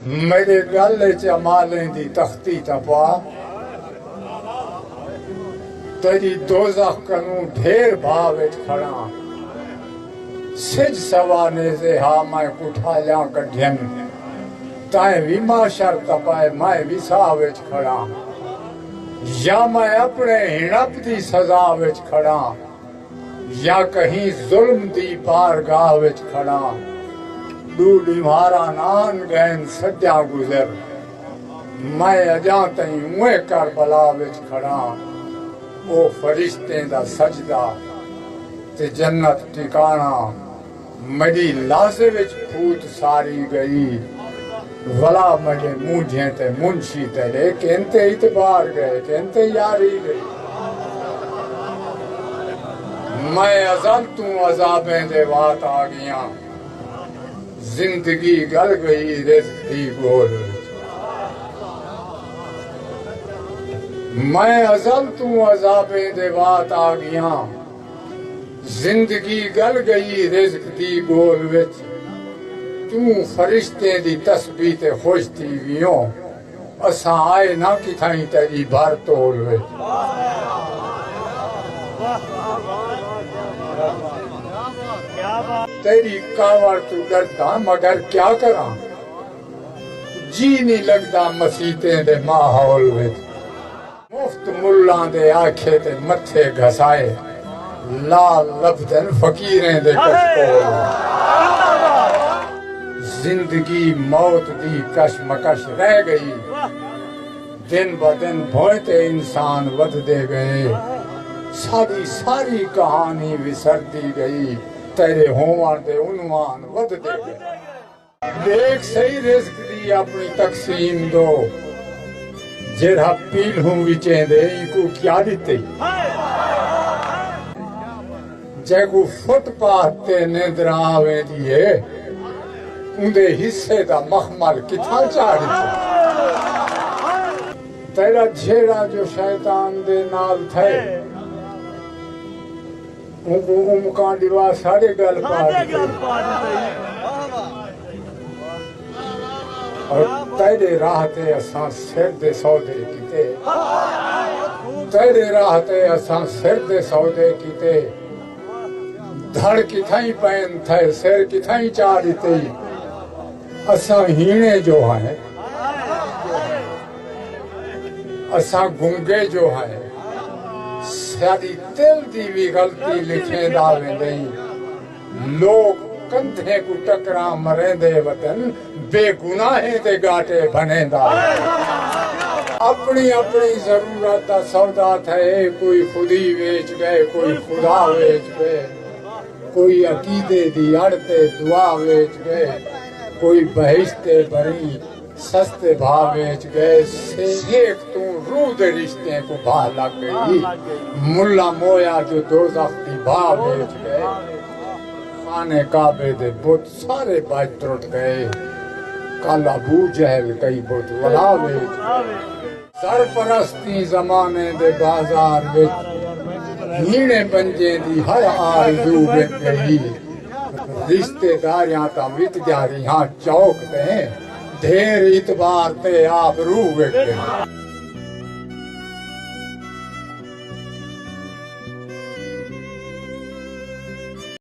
میرے گل چمالیں دی تختی ٹپا تیری دوزخ کنوں ڈھیر بھاوچ کھڑا سج سوانے سے ہاں میں کٹھالیاں کڈھین تائیں بھی معاشر تپائے میں بھی ساوچ کھڑا یا میں اپنے ہڑپ دی سزا وچ کھڑا یا کہیں ظلم دی بارگاہ وچ کھڑا ڈوڈی مارا نان گین سجا گزر میں اجاں تئیں اوے کربلا وچ کھڑا او فرشتے دا سجدہ تے جنت ٹکانا مڈی لاسے وچ پھوت ساری گئی ولا مجھے مونجھیں تے منشی تیرے کہنتے اعتبار گئے کہنتے یاری گئی میں ازل تو عذابیں دے وات آ گیاں زندگی گل گئی رزق دی گول میں ازل تو عذابیں دے وات آ گیاں زندگی گل گئی رزق دی گول وچ تو فرشتے دی تسبیح تے خوش تھی ویوں اساں آئے نہ کتھائیں تیری بھر تول وچ تیری کاوڑ تو ڈردا مگر کیا کراں جی نہیں لگدا مسیتیں دے ماحول وچ مفت ملاں دے آکھے تے متھے گھسائے لال لفظن فقیریں دے کشکول زندگی موت دی کشمکش رہ گئی دن بدن بھوئتے انسان ودھدے گئے ساری کہانی وسردی گئی تیرے ہوان دے عنوان ودھدے گئے دیکھ صحیح رزق دی اپنی تقسیم دو جڑا پیل ہوں وچیں دے کو کیا دیتے جے کو فٹ پاتھ تے نیندر آویں دیئے اندے حصے دا مخمل کتھا چاڑی تیرا جھیڑا جو شیطان دے نال تھے ان کو مکان دیوا ساڑے گل پا دیتے اور تیرے راہ تے اساں سر دے سودے کیتے تیرے راہ تے اساں سر دے سودے کیتے دھڑ کتھائیں پین تھے سر کتھائیں چاڑی تے اساں ہینے جو ہیں اساں گنگے جو ہیں ساری دل دی بھی غلطی لکھیں داویں نہیں لوگ کندھے کو ٹکرا مریں دے وطن بے گناہیں دے گاٹے بنے داویں اپنی اپنی ضرورت دا سودا تھے کوئی خودی ویچ گئے کوئی خدا ویچ گئے کوئی عقیدے دی اڑتے دعا ویچ گئے کوئی بہشتے بری سستے بھا ویچ گئے سیک تو روح دے رشتے کو بھا لگ گئی ملا مویا جو دوزخ دی بھا ویچ گئے خانے کعبے دے بت سارے بج ٹوٹ گئے کل ابو جہل کئی بت ولا ویچ گئے سرپرستی زمانے دے بازار وچ ہینے پنجے دی ہر آرزو وچ گئی رشتے داریاں تا وٹ جاریاں چوک دیں ڈھیر اعتبار تے آپ روح ویکھے